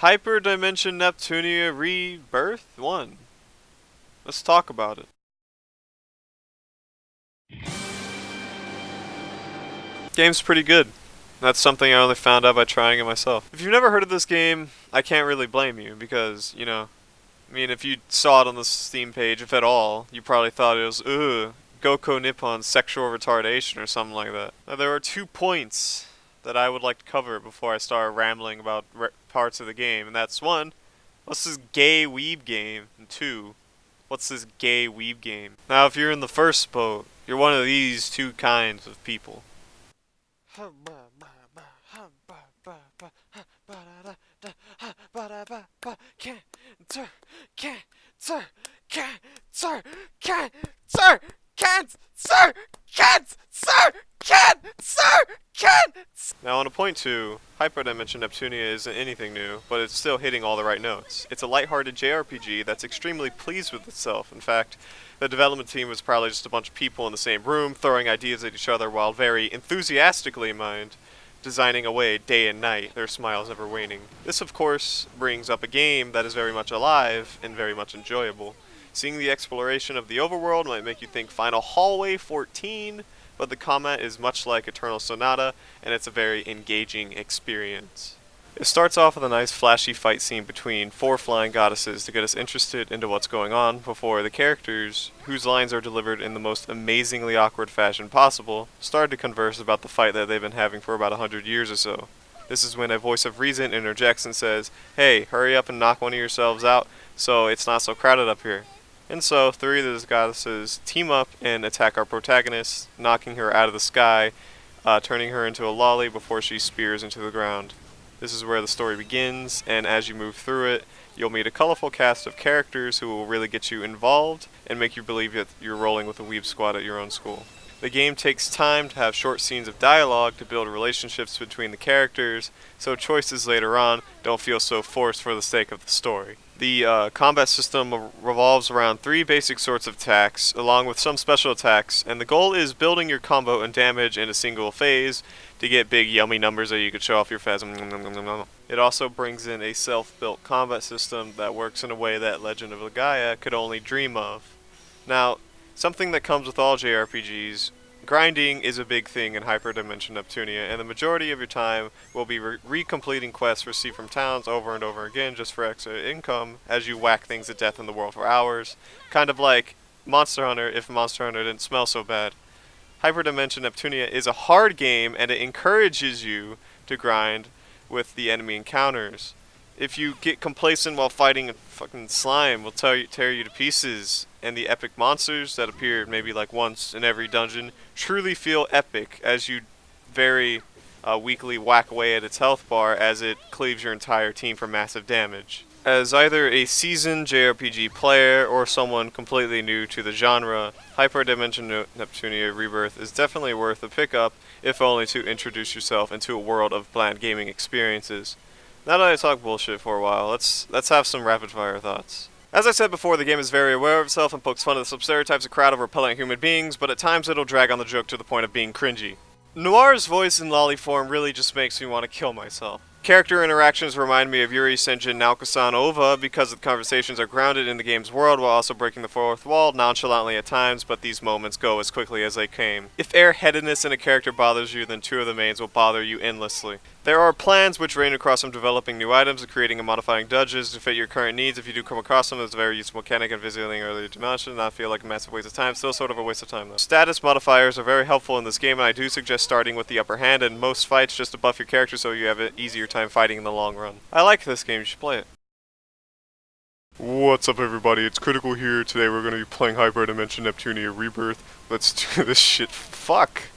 Hyperdimension Neptunia Birth1. Let's talk about it. Game's pretty good. That's something I only found out by trying it myself. If you've never heard of this game, I can't really blame you because, if you saw it on the Steam page, if at all, you probably thought it was, Goko Nippon's sexual retardation or something like that. Now, there are 2 points that I would like to cover before I start rambling about parts of the game, and that's 1, what's this gay weeb game? And 2, what's this gay weeb game? Now, if you're in the first boat, you're one of these 2 kinds of people. Now on a point 2, Hyperdimension Neptunia isn't anything new, but it's still hitting all the right notes. It's a lighthearted JRPG that's extremely pleased with itself. In fact, the development team was probably just a bunch of people in the same room throwing ideas at each other while very enthusiastically, designing away day and night, their smiles never waning. This of course brings up a game that is very much alive and very much enjoyable. Seeing the exploration of the overworld might make you think Final Hallway 14, but the combat is much like Eternal Sonata, and it's a very engaging experience. It starts off with a nice flashy fight scene between 4 flying goddesses to get us interested into what's going on before the characters, whose lines are delivered in the most amazingly awkward fashion possible, start to converse about the fight that they've been having for about 100 years or so. This is when a voice of reason interjects and says, "Hey, hurry up and knock one of yourselves out so it's not so crowded up here." And so 3 of those goddesses team up and attack our protagonist, knocking her out of the sky, turning her into a lolly before she spears into the ground. This is where the story begins, and as you move through it, you'll meet a colorful cast of characters who will really get you involved and make you believe that you're rolling with a weeb squad at your own school. The game takes time to have short scenes of dialogue to build relationships between the characters, so choices later on don't feel so forced for the sake of the story. The combat system revolves around 3 basic sorts of attacks, along with some special attacks, and the goal is building your combo and damage in a single phase to get big yummy numbers that you could show off your phasm. It also brings in a self-built combat system that works in a way that Legend of Legaia could only dream of. Now, something that comes with all JRPGs, grinding is a big thing in Hyperdimension Neptunia, and the majority of your time will be recompleting quests received from towns over and over again just for extra income as you whack things to death in the world for hours. Kind of like Monster Hunter if Monster Hunter didn't smell so bad. Hyperdimension Neptunia is a hard game, and it encourages you to grind with the enemy encounters. If you get complacent while fighting a fucking slime, will tear you to pieces, and the epic monsters that appear maybe like once in every dungeon truly feel epic as you very weakly whack away at its health bar as it cleaves your entire team for massive damage. As either a seasoned JRPG player or someone completely new to the genre, Hyperdimension Neptunia Rebirth is definitely worth a pickup, if only to introduce yourself into a world of bland gaming experiences. Now that I talk bullshit for a while, let's have some rapid fire thoughts. As I said before, the game is very aware of itself and pokes fun at the stereotypes of crowd of repellent human beings, but at times it'll drag on the joke to the point of being cringy. Noir's voice in lolly form really just makes me want to kill myself. Character interactions remind me of Yuri Senjin Naoka-san Ova because the conversations are grounded in the game's world while also breaking the fourth wall nonchalantly at times, but these moments go as quickly as they came. If airheadedness in a character bothers you, then 2 of the mains will bother you endlessly. There are plans which range across from developing new items and creating and modifying dungeons to fit your current needs. If you do come across them, it's a very useful mechanic and visiting earlier dimension, not feel like a massive waste of time, still sort of a waste of time though. Status modifiers are very helpful in this game, and I do suggest starting with the upper hand in most fights just to buff your character so you have an easier time fighting in the long run. I like this game, you should play it. What's up everybody, it's Critical here. Today we're going to be playing Hyperdimension Neptunia Rebirth. Let's do this shit. Fuck!